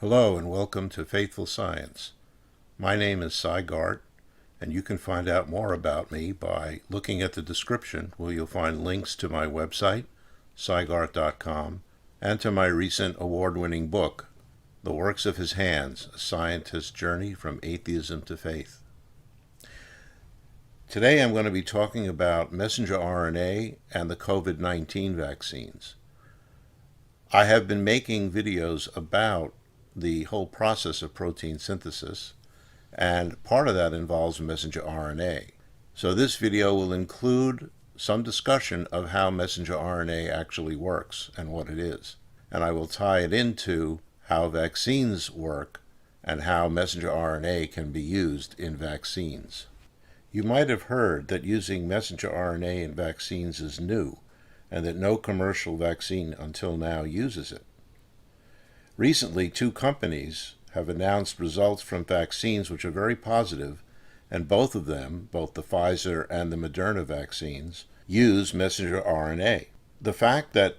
Hello and welcome to Faithful Science. My name is Cy Gart, and you can find out more about me by looking at the description where you'll find links to my website, cygart.com, and to my recent award-winning book, The Works of His Hands, A Scientist's Journey from Atheism to Faith. Today I'm going to be talking about messenger RNA and the COVID-19 vaccines. I have been making videos about the whole process of protein synthesis, and part of that involves messenger RNA. So this video will include some discussion of how messenger RNA actually works and what it is. And I will tie it into how vaccines work and how messenger RNA can be used in vaccines. You might have heard that using messenger RNA in vaccines is new, and that no commercial vaccine until now uses it. Recently, two companies have announced results from vaccines which are very positive, and both of them, both the Pfizer and the Moderna vaccines, use messenger RNA. The fact that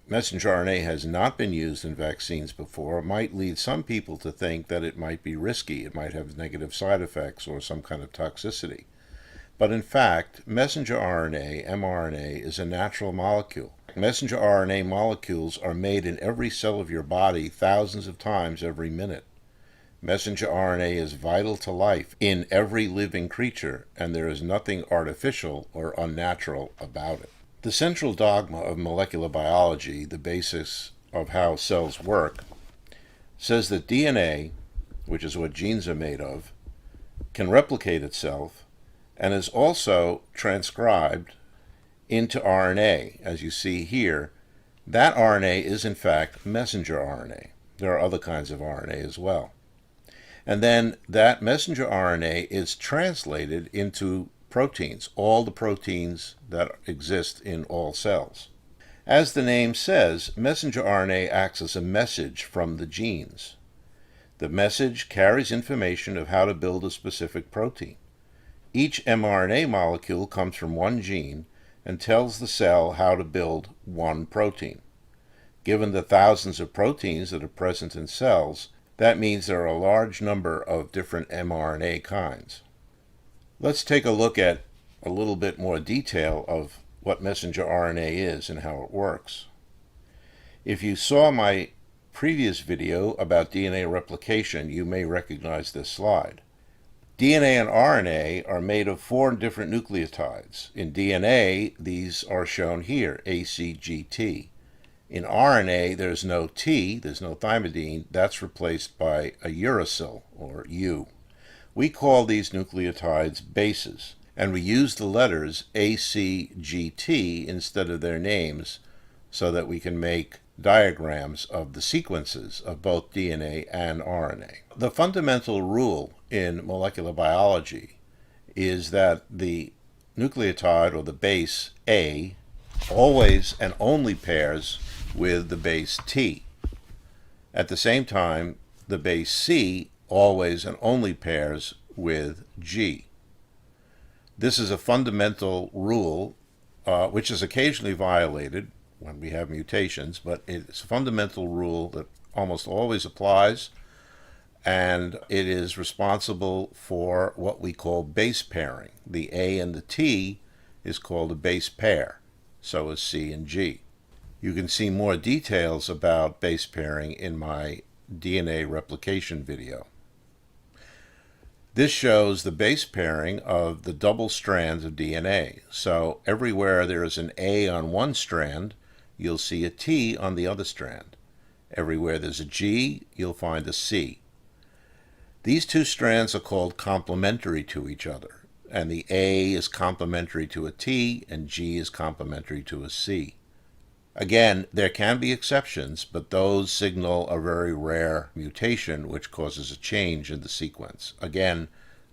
messenger RNA has not been used in vaccines before might lead some people to think that it might be risky, it might have negative side effects or some kind of toxicity. But in fact, messenger RNA, mRNA, is a natural molecule. Messenger RNA molecules are made in every cell of your body thousands of times every minute. Messenger RNA is vital to life in every living creature, and there is nothing artificial or unnatural about it. The central dogma of molecular biology, the basis of how cells work, says that DNA, which is what genes are made of, can replicate itself and is also transcribed into RNA, as you see here. That RNA is in fact messenger RNA. There are other kinds of RNA as well. And then that messenger RNA is translated into proteins, all the proteins that exist in all cells. As the name says, messenger RNA acts as a message from the genes. The message carries information of how to build a specific protein. Each mRNA molecule comes from one gene and tells the cell how to build one protein. Given the thousands of proteins that are present in cells, that means there are a large number of different mRNA kinds. Let's take a look at a little bit more detail of what messenger RNA is and how it works. If you saw my previous video about DNA replication, you may recognize this slide. DNA and RNA are made of 4 different nucleotides. In DNA, these are shown here, A, C, G, T. In RNA, there's no T, there's no thymidine. That's replaced by a uracil, or U. We call these nucleotides bases, and we use the letters A, C, G, T instead of their names so that we can make diagrams of the sequences of both DNA and RNA. The fundamental rule in molecular biology is that the nucleotide, or the base A, always and only pairs with the base T. At the same time, the base C always and only pairs with G. This is a fundamental rule which is occasionally violated when we have mutations, but it's a fundamental rule that almost always applies, and it is responsible for what we call base pairing. The A and the T is called a base pair, so is C and G. You can see more details about base pairing in my DNA replication video. This shows the base pairing of the double strands of DNA. So everywhere there is an A on one strand, you'll see a T on the other strand. Everywhere there's a G, you'll find a C. These two strands are called complementary to each other, and the A is complementary to a T, and G is complementary to a C. Again, there can be exceptions, but those signal a very rare mutation which causes a change in the sequence. Again,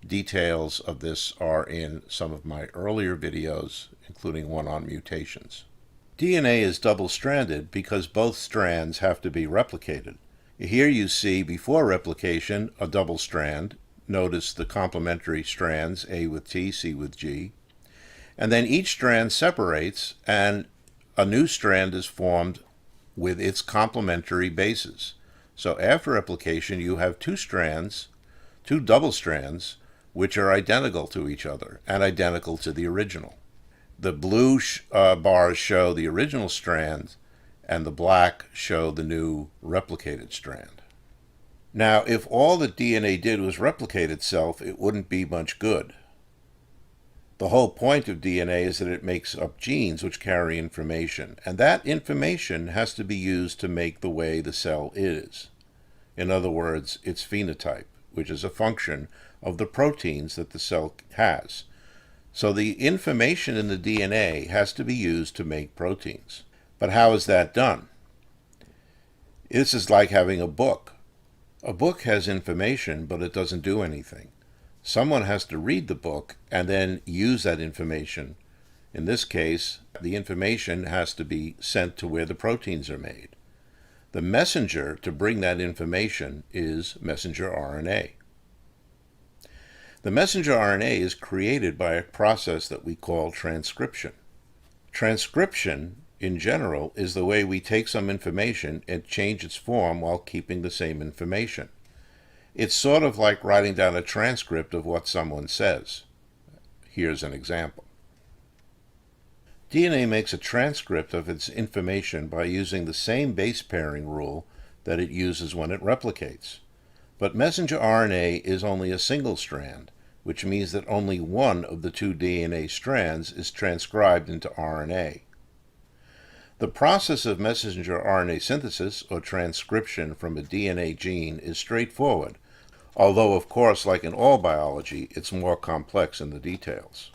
details of this are in some of my earlier videos, including one on mutations. DNA is double-stranded because both strands have to be replicated. Here you see, before replication, a double strand. Notice the complementary strands, A with T, C with G. And then each strand separates, and a new strand is formed with its complementary bases. So after replication, you have two strands, two double strands, which are identical to each other and identical to the original. The blue bars show the original strand, and the black show the new replicated strand. Now, if all that DNA did was replicate itself, it wouldn't be much good. The whole point of DNA is that it makes up genes which carry information, and that information has to be used to make the way the cell is. In other words, its phenotype, which is a function of the proteins that the cell has. So the information in the DNA has to be used to make proteins. But how is that done? This is like having a book. A book has information, but it doesn't do anything. Someone has to read the book and then use that information. In this case, the information has to be sent to where the proteins are made. The messenger to bring that information is messenger RNA. The messenger RNA is created by a process that we call transcription. Transcription, in general, is the way we take some information and change its form while keeping the same information. It's sort of like writing down a transcript of what someone says. Here's an example. DNA makes a transcript of its information by using the same base pairing rule that it uses when it replicates. But messenger RNA is only a single strand, which means that only one of the two DNA strands is transcribed into RNA. The process of messenger RNA synthesis, or transcription from a DNA gene, is straightforward, although, of course, like in all biology, it's more complex in the details.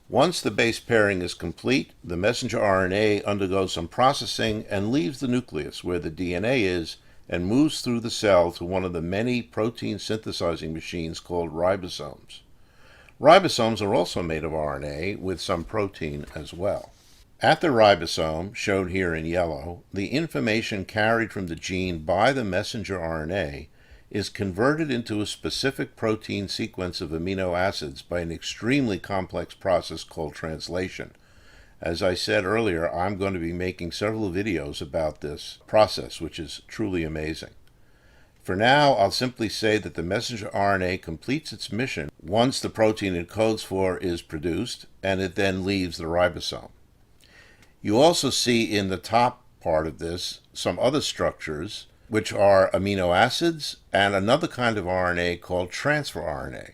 Once the base pairing is complete, the messenger RNA undergoes some processing and leaves the nucleus, where the DNA is, and moves through the cell to one of the many protein synthesizing machines called ribosomes. Ribosomes are also made of RNA, with some protein as well. At the ribosome, shown here in yellow, the information carried from the gene by the messenger RNA is converted into a specific protein sequence of amino acids by an extremely complex process called translation. As I said earlier, I'm going to be making several videos about this process, which is truly amazing. For now, I'll simply say that the messenger RNA completes its mission once the protein it codes for is produced, and it then leaves the ribosome. You also see in the top part of this some other structures, which are amino acids and another kind of RNA called transfer RNA.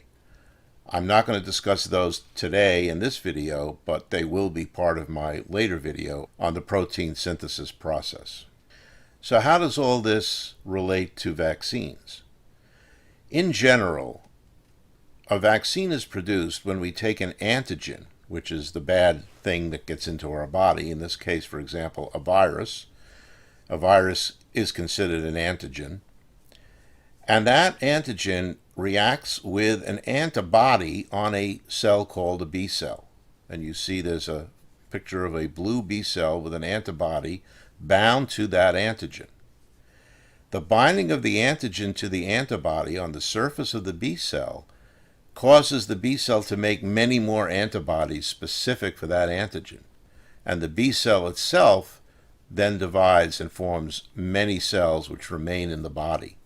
I'm not going to discuss those today in this video, but they will be part of my later video on the protein synthesis process. So how does all this relate to vaccines? In general, a vaccine is produced when we take an antigen, which is the bad thing that gets into our body. In this case, for example, a virus. A virus is considered an antigen. And that antigen reacts with an antibody on a cell called a B cell. And you see there's a picture of a blue B cell with an antibody bound to that antigen. The binding of the antigen to the antibody on the surface of the B cell causes the B cell to make many more antibodies specific for that antigen. And the B cell itself then divides and forms many cells which remain in the body.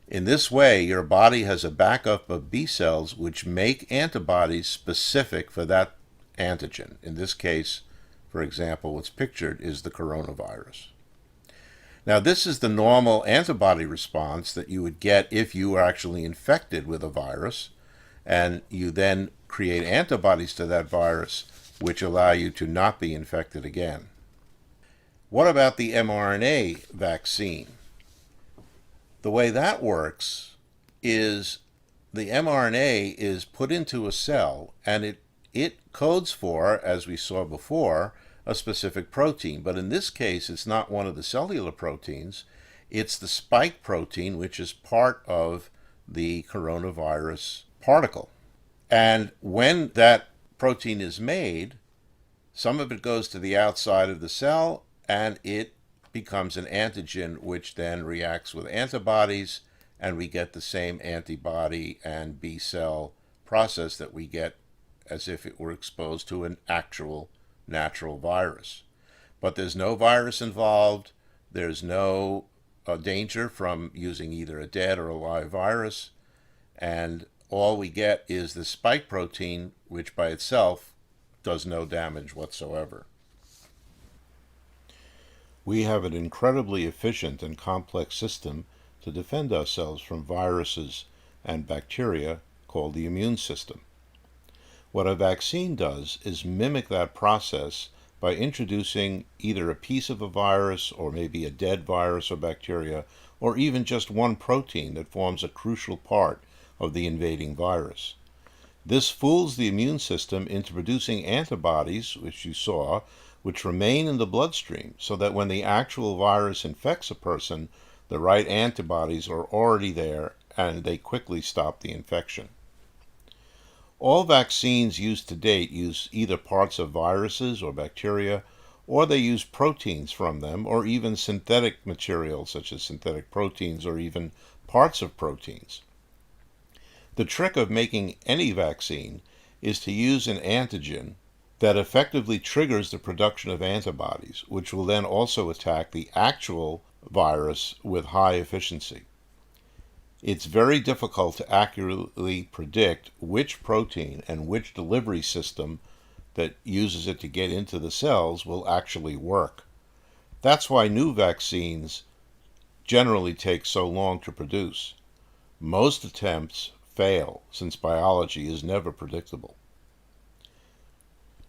In this way, your body has a backup of B cells which make antibodies specific for that antigen. In this case, for example, what's pictured is the coronavirus. Now, this is the normal antibody response that you would get if you were actually infected with a virus, and you then create antibodies to that virus which allow you to not be infected again. What about the mRNA vaccine? The way that works is the mRNA is put into a cell, and it codes for, as we saw before, a specific protein. But in this case, it's not one of the cellular proteins. It's the spike protein, which is part of the coronavirus particle. And when that protein is made, some of it goes to the outside of the cell, and it becomes an antigen, which then reacts with antibodies, and we get the same antibody and B cell process that we get as if it were exposed to an actual natural virus. But there's no virus involved, there's no danger from using either a dead or a live virus, and all we get is the spike protein, which by itself does no damage whatsoever. We have an incredibly efficient and complex system to defend ourselves from viruses and bacteria called the immune system. What a vaccine does is mimic that process by introducing either a piece of a virus or maybe a dead virus or bacteria, or even just one protein that forms a crucial part of the invading virus. This fools the immune system into producing antibodies, which you saw, which remain in the bloodstream, so that when the actual virus infects a person, the right antibodies are already there and they quickly stop the infection. All vaccines used to date use either parts of viruses or bacteria, or they use proteins from them, or even synthetic materials such as synthetic proteins or even parts of proteins. The trick of making any vaccine is to use an antigen that effectively triggers the production of antibodies, which will then also attack the actual virus with high efficiency. It's very difficult to accurately predict which protein and which delivery system that uses it to get into the cells will actually work. That's why new vaccines generally take so long to produce. Most attempts fail, since biology is never predictable.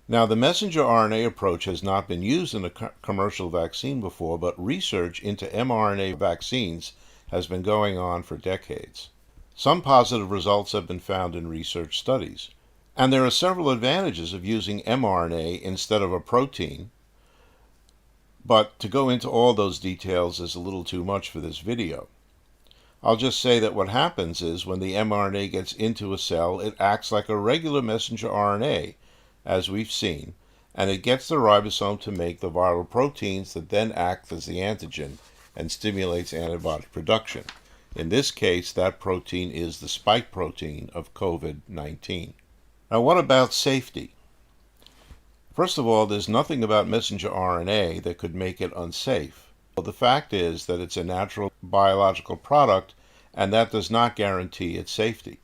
Now, the messenger RNA approach has not been used in a commercial vaccine before, but research into mRNA vaccines has been going on for decades. Some positive results have been found in research studies, and there are several advantages of using mRNA instead of a protein, but to go into all those details is a little too much for this video. I'll just say that what happens is when the mRNA gets into a cell, it acts like a regular messenger RNA, as we've seen, and it gets the ribosome to make the viral proteins that then act as the antigen and stimulates antibody production. In this case, that protein is the spike protein of COVID-19. Now, what about safety? First of all, there's nothing about messenger RNA that could make it unsafe. The fact is that it's a natural biological product, and that does not guarantee its safety.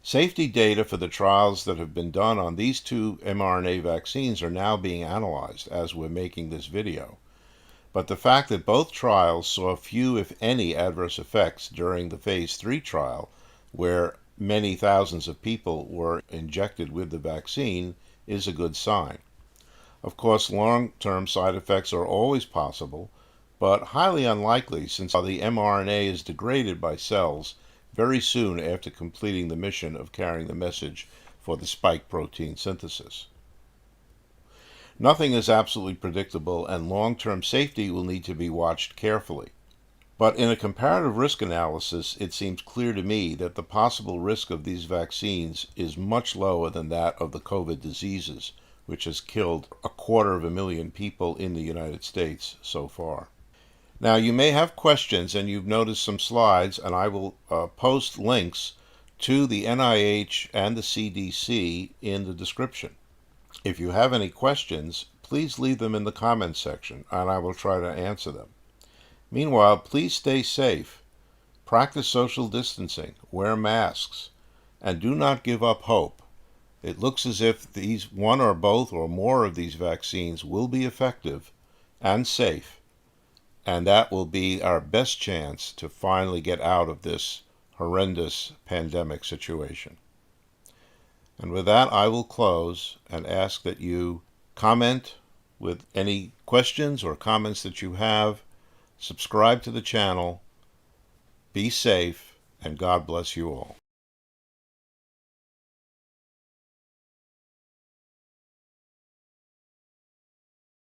Safety data for the trials that have been done on these two mRNA vaccines are now being analyzed as we're making this video. But the fact that both trials saw few, if any, adverse effects during the phase 3 trial, where many thousands of people were injected with the vaccine, is a good sign. Of course, long-term side effects are always possible, but highly unlikely since the mRNA is degraded by cells very soon after completing the mission of carrying the message for the spike protein synthesis. Nothing is absolutely predictable, and long-term safety will need to be watched carefully. But in a comparative risk analysis, it seems clear to me that the possible risk of these vaccines is much lower than that of the COVID diseases, which has killed 250,000 people in the United States so far. Now, you may have questions, and you've noticed some slides, and I will post links to the NIH and the CDC in the description. If you have any questions, please leave them in the comments section, and I will try to answer them. Meanwhile, please stay safe, practice social distancing, wear masks, and do not give up hope. It looks as if one or both or more of these vaccines will be effective and safe, and that will be our best chance to finally get out of this horrendous pandemic situation. And with that, I will close and ask that you comment with any questions or comments that you have, subscribe to the channel, be safe, and God bless you all.